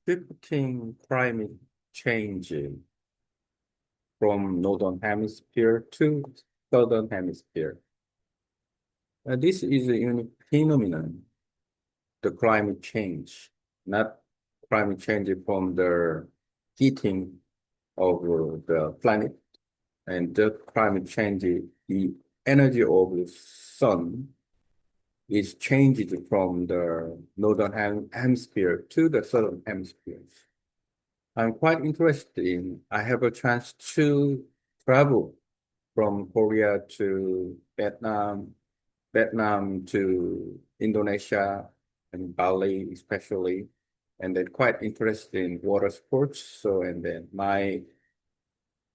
Shifting climate change from Northern Hemisphere to Southern Hemisphere. This is a unique phenomenon, the climate change, not climate change from the heating of the planet, and the climate change, the energy of the sun is changed from the Northern Hemisphere to the Southern Hemisphere. I'm quite interested in, I have a chance to travel from Korea to Vietnam, Vietnam to Indonesia and Bali especially, and then quite interested in water sports. So, and then my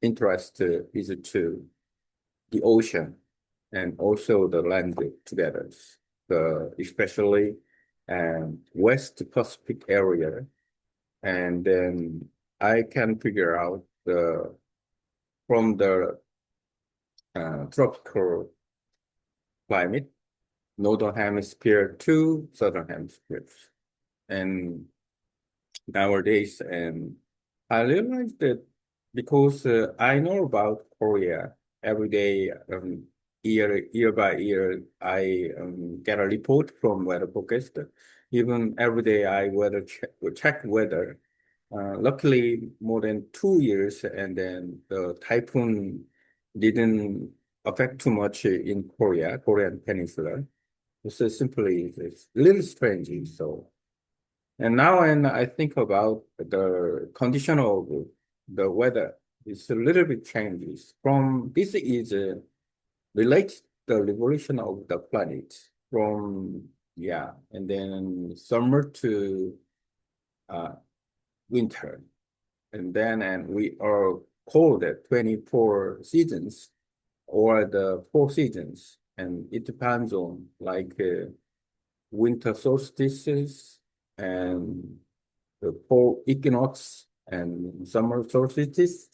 interest is to the ocean and also the land together, especially West Pacific area. And then I can figure out from the tropical climate, Northern Hemisphere to Southern Hemisphere. And nowadays, and I realized that because I know about Korea every day, year by year, I get a report from weather forecast. Even every day, I check weather. Luckily, more than 2 years, and then the typhoon didn't affect too much in Korean Peninsula. So simply, it's a little strange. So, and now, and I think about the condition of the weather, it's a little bit changes. From this is relates the revolution of the planet from and then summer to uh, winter, and we are called at 24 seasons or the 4 seasons, and it depends on like winter solstices and the fall equinox and summer solstice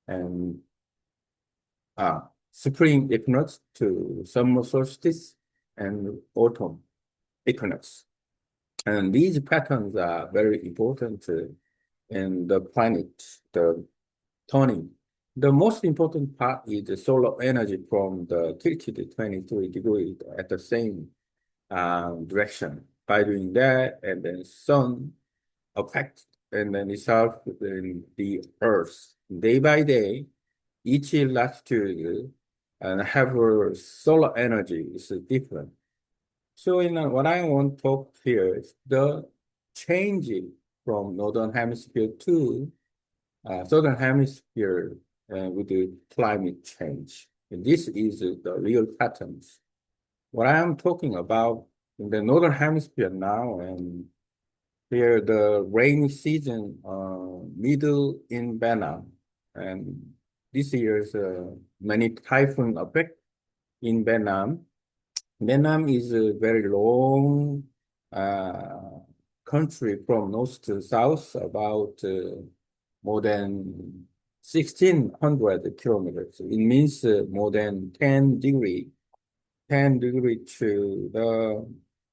and uh, spring equinox to summer solstice and autumn equinox. And these patterns are very important in the planet, the turning. The most important part is the solar energy from the tilted 23 degrees at the same direction. By doing that, and then sun affect and then itself in the Earth day by day, each latitude and have a solar energy is different. So what I want to talk here is the changing from Northern Hemisphere to Southern Hemisphere with the climate change. And this is the real patterns. What I am talking about in the Northern Hemisphere now, and here the rainy season middle in Vietnam, and this year's many typhoon affect in Vietnam. Vietnam is a very long uh, country from north to south, about more than 1,600 kilometers. It means more than 10 degree to the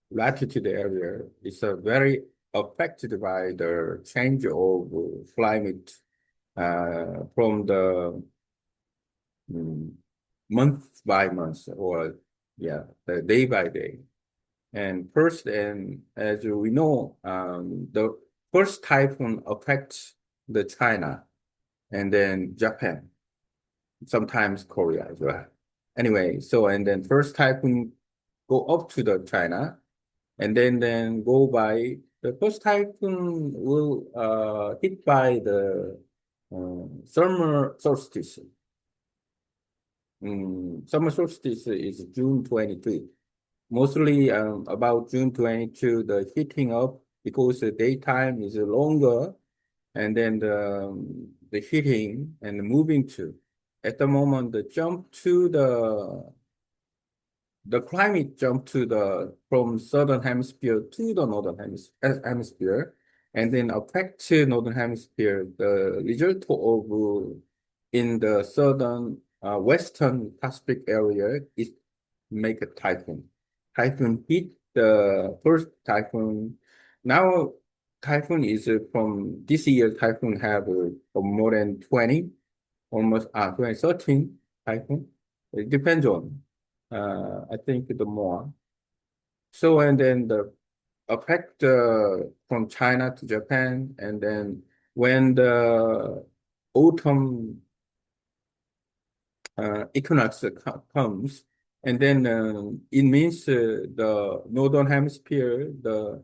latitude area. It's very affected by the change of climate from the mm, month by month or the day by day. And first, and as we know, the first typhoon affects the China and then Japan, sometimes Korea as well. Anyway, so and then first typhoon go up to the China and then go by the first typhoon will hit by the summer solstice. Summer solstice is June 23. Mostly about June 22, the heating up because the daytime is longer and then the heating and moving to. At the moment, the climate jump to the from southern hemisphere to the northern hemisphere, and then affect to northern hemisphere. The result of in the southern western Pacific area is make a typhoon. Typhoon hit the first typhoon. Now typhoon is from this year. Typhoon have more than 20, almost 20, 13 typhoon. It depends on, I think the more. So, and then the affect from China to Japan, and then when the autumn equinox comes, and then it means the northern hemisphere, the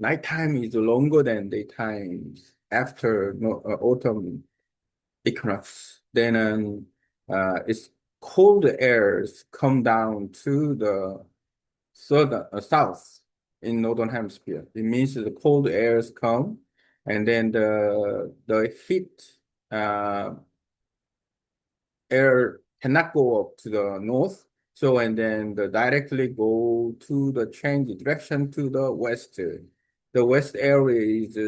nighttime is longer than daytime after no, autumn equinox. Then it's cold airs come down to the southern south in northern hemisphere. It means the cold airs come, and then the heat uh, air cannot go up to the north. So, and then directly go to the change direction to the west. The west area is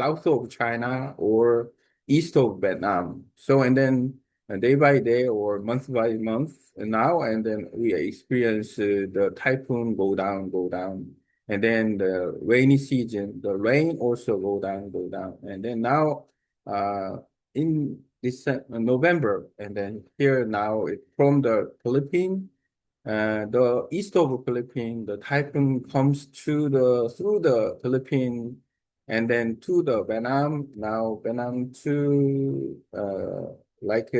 south of China or east of Vietnam. So, and then day by day or month by month now, and then we experience the typhoon go down, go down. And then the rainy season, the rain also go down, go down. And then now, in November, and then here now from the Philippines, the east of the Philippines, the typhoon comes to the through the Philippines and then to the Vietnam. Now Vietnam to like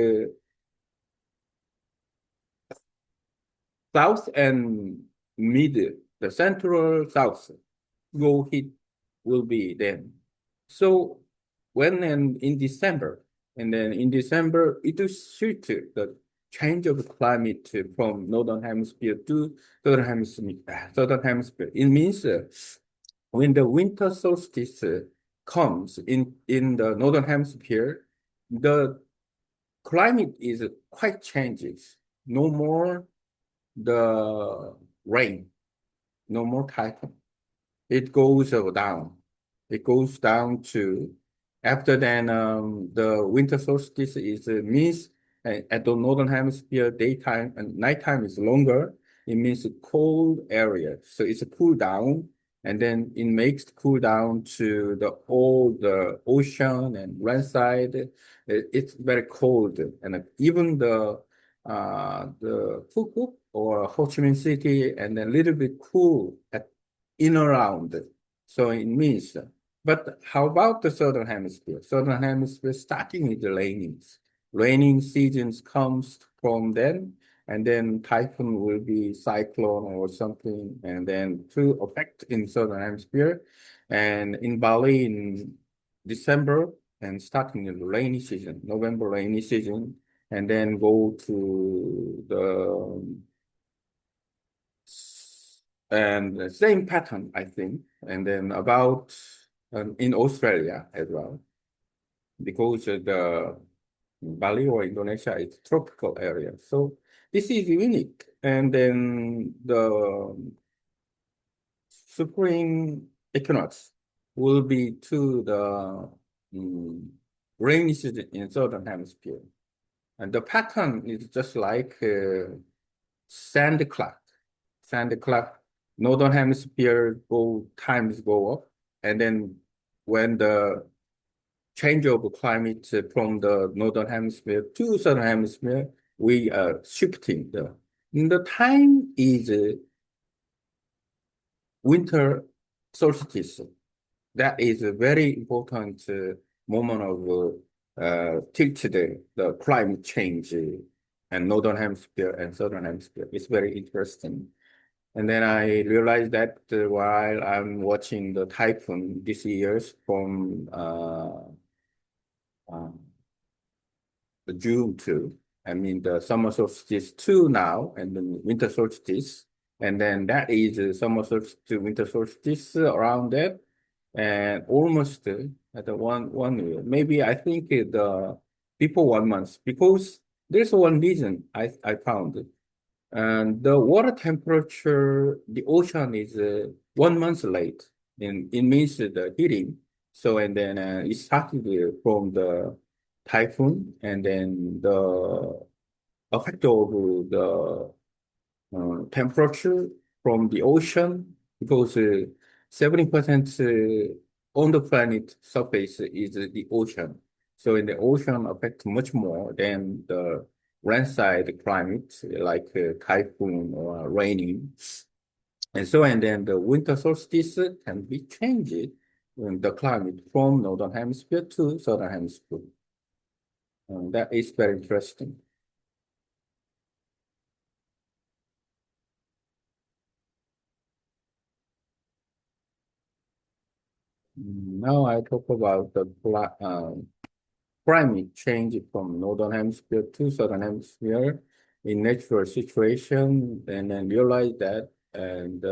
south and mid, the central south go hit will be then. So when in December, and then in December, it will suit the change of climate from northern hemisphere to southern hemisphere. Southern hemisphere. It means when the winter solstice comes in the northern hemisphere, the climate is quite changes. No more the rain, no more typhoon. It goes down. It goes down to after then the winter solstice is means at the northern hemisphere daytime and nighttime is longer. It means a cold area, so it's a cool down, and then it makes cool down to the all the ocean and landside. It's very cold, and even the Phuket or Ho Chi Minh City and a little bit cool at in around. So it means, but how about the Southern Hemisphere? Southern Hemisphere starting with the rainings. Raining seasons comes from then, and then typhoon will be cyclone or something, and then to affect in Southern Hemisphere. And in Bali in December, and starting in the rainy season, November rainy season, and then go to the and the same pattern, I think. And then about in Australia as well, because the Bali or Indonesia is tropical area. So this is unique. And then the spring equinox will be to the rainy season in southern hemisphere. And the pattern is just like sand clock. Sand clock, northern hemisphere go times go up, and then when the change of climate from the northern hemisphere to southern hemisphere, we are shifting the time is winter solstice. That is a very important moment of tilted the climate change and northern hemisphere and southern hemisphere. It's very interesting. And then I realized that while I'm watching the typhoon this year's from uh, the June to, I mean the summer solstice to now, and then winter solstice, and then that is summer solstice to winter solstice around that, and almost at the one year. Maybe I think the before 1 month because there's one reason I found. And the water temperature, the ocean is 1 month late, and it means the heating. So, and then it started from the typhoon, and then the effect of the temperature from the ocean, because 70% on the planet surface is the ocean. So in the ocean affects much more than the landside climate, like typhoon or raining. And so, and then the winter solstice can be changed in the climate from Northern Hemisphere to Southern Hemisphere. That is very interesting. Now I talk about the climate change from Northern Hemisphere to Southern Hemisphere in natural situation, and then realize that, and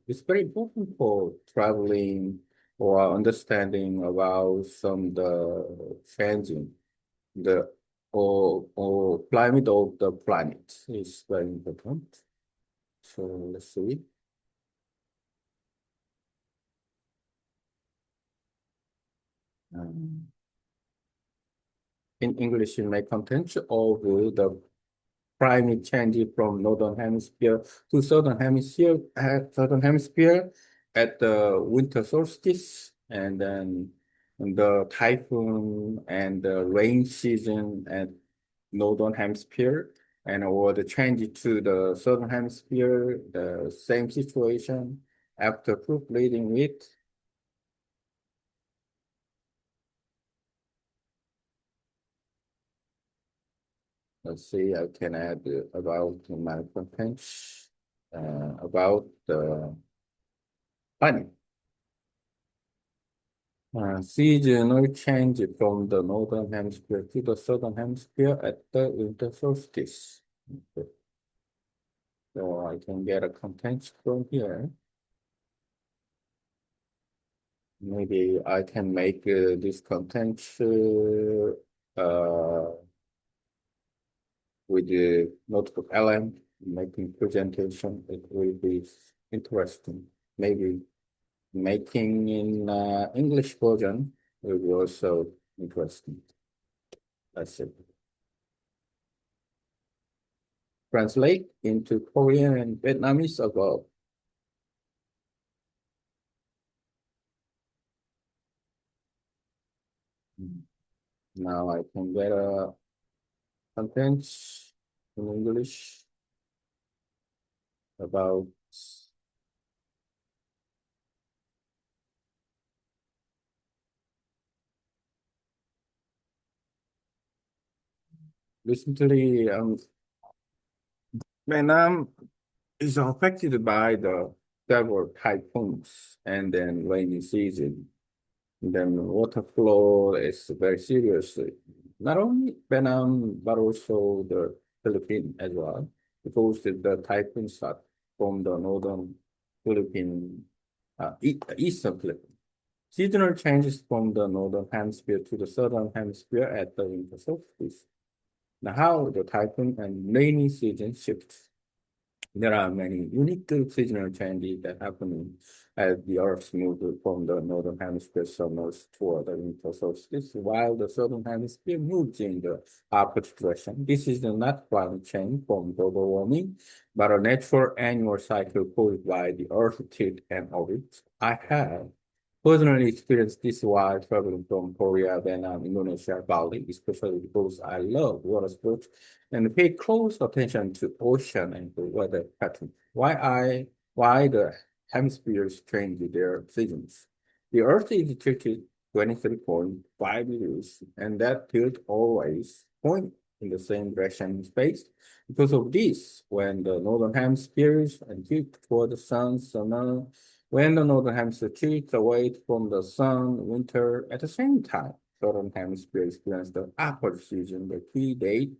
it's very important for traveling or understanding about some the changing the or climate of the planet is very important. So let's see. Um, in English, in my content of the climate change from northern hemisphere to southern hemisphere at the winter solstice, and then the typhoon and the rain season at northern hemisphere, and or the change to the southern hemisphere, the same situation after proof reading it. Let's see, I can add about my content about the planning. Seasonal change from the northern hemisphere to the southern hemisphere at the winter solstice. Okay. So I can get a content from here. Maybe I can make this content with the notebook LM, making presentation. It will be interesting. Maybe making in English version will be also interesting. That's it. Translate into Korean and Vietnamese above. Now I can get a content in English about recently Vietnam is affected by the several typhoons and then rainy season. Then water flow is very serious. Not only Vietnam, but also the Philippines as well, because the typhoon start from the northern Philippines, eastern Philippines. Seasonal changes from the northern hemisphere to the southern hemisphere at the winter solstice. Now, how the typhoon and rainy season shift. There are many unique seasonal changes that happen as the Earth moves from the northern hemisphere summers toward the winter solstice, while the southern hemisphere moves in the opposite direction. This is not climate change from global warming, but a natural annual cycle caused by the Earth's tilt and orbit. I have personally experienced this while traveling from Korea, Vietnam, Indonesia, Bali, especially because I love water sports and pay close attention to ocean and the weather pattern. Why the hemispheres change their seasons. The Earth is tilted 23.5 degrees, and that tilt always point in the same direction in space. Because of this, when the northern hemispheres and tilt toward the sun, summer, when the northern hemisphere tilts away from the sun, winter, at the same time, southern hemisphere experience the opposite season, the key date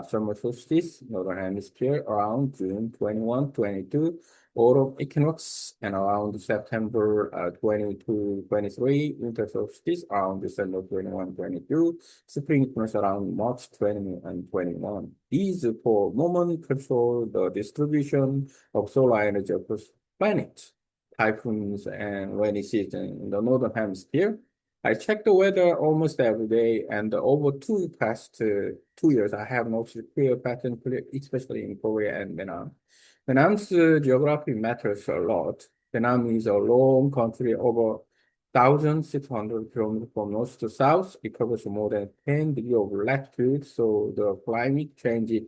summer solstice, northern hemisphere around June 21, 22, autumn equinox, and around September 22, 23, winter solstice around December 21, 22, spring equinox around March 20 and 21. These for moment control the distribution of solar energy across planet, typhoons and rainy season in the northern hemisphere. I check the weather almost every day, and over two past 2 years, I have noticed a clear pattern, especially in Korea and Vietnam. Vietnam's geography matters a lot. Vietnam is a long country, over 1,600 kilometers from north to south. It covers more than 10 degrees of latitude, so the climate changes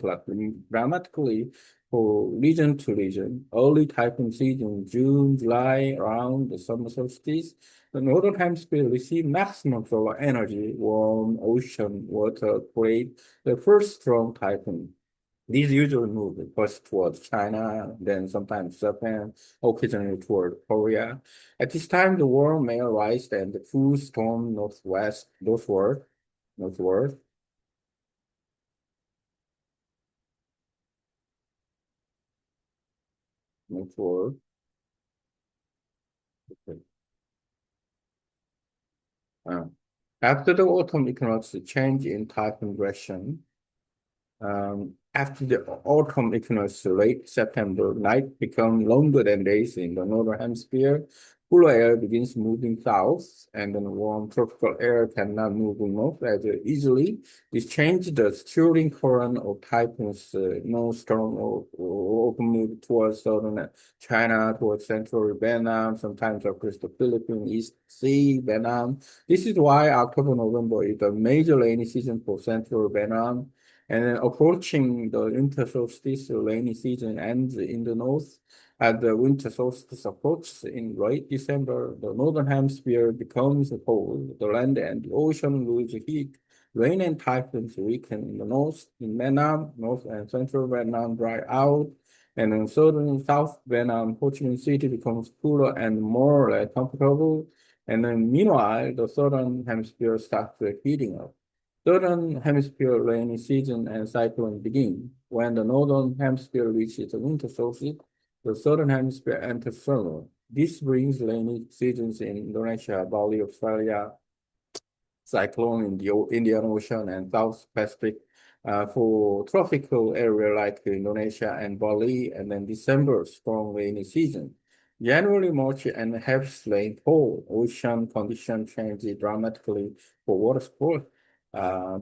dramatically for region to region. Early typhoon season, June, July, around the summer solstice. The northern hemisphere receive maximum solar energy. Warm ocean water create the first strong typhoon. These usually move first towards China, then sometimes Japan, occasionally toward Korea. At this time, the warm may arise and the full storm northward, northward. Okay. Uh, After the autumn equinox, the change in typhoon direction. After the autumn equinox, late September, night become longer than days in the northern hemisphere. Cooler air begins moving south, and then warm tropical air cannot move north as easily. This changes the steering current of typhoons. No storm or open move towards southern China, towards central Vietnam, sometimes across the Philippines, East Sea, Vietnam. This is why October, November is the major rainy season for central Vietnam. And then approaching the winter solstice, the rainy season ends in the north. As the winter solstice approaches in late December, the northern hemisphere becomes cold. The land and the ocean lose heat. Rain and typhoons weaken in the north. In Vietnam, north and central Vietnam dry out. And in southern and south Vietnam, Ho Chi Minh City becomes cooler and more comfortable. And then meanwhile, the southern hemisphere starts heating up. Southern Hemisphere rainy season and cyclone begin. When the Northern Hemisphere reaches the winter solstice, the Southern Hemisphere enters summer. This brings rainy seasons in Indonesia, Bali, Australia, cyclone in the Indian Ocean and South Pacific for tropical area like Indonesia and Bali, and then December, strong rainy season. January, March, and heavy rainfall. Ocean condition change dramatically for water sport.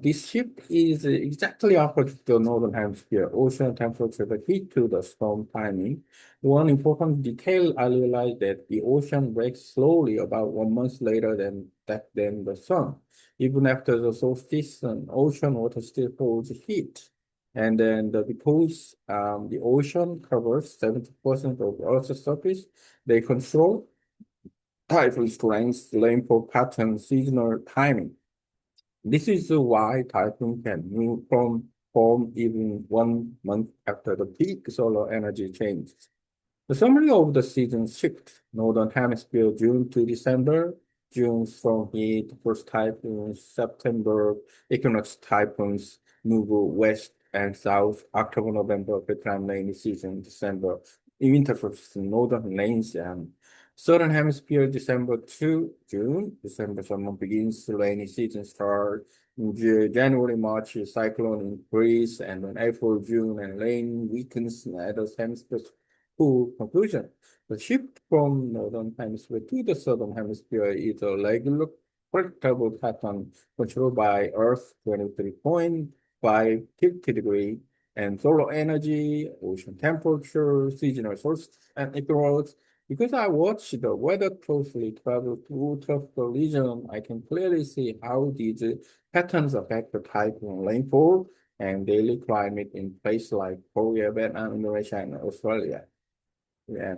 This shift is exactly opposite the northern hemisphere. Ocean temperature the heat to the storm timing. One important detail I realized that the ocean breaks slowly about 1 month later than the sun. Even after the solstice, ocean water still holds heat. And then because the ocean covers 70% of Earth's surface, they control typhoon strength, rainfall pattern, seasonal timing. This is why typhoon can move from form even 1 month after the peak solar energy changes. The summary of the season shift, Northern Hemisphere, June to December, June strong heat, first typhoons, September, equinox typhoons move west and south, October, November, Vietnam rainy season, December, winter for northern rains, and Southern Hemisphere, December to June, December summer begins, rainy season start, January, March, cyclone increase, and then April, June, and rain weakens, and other hemispheres to conclusion. The shift from northern hemisphere to the southern hemisphere is a regular predictable pattern controlled by Earth 23.5 degree and solar energy, ocean temperature, seasonal solstice, and equinox. Because I watch the weather closely travel through tropical region, I can clearly see how these patterns affect the type of rainfall and daily climate in places like Korea, Vietnam, Indonesia, and Australia. Yeah.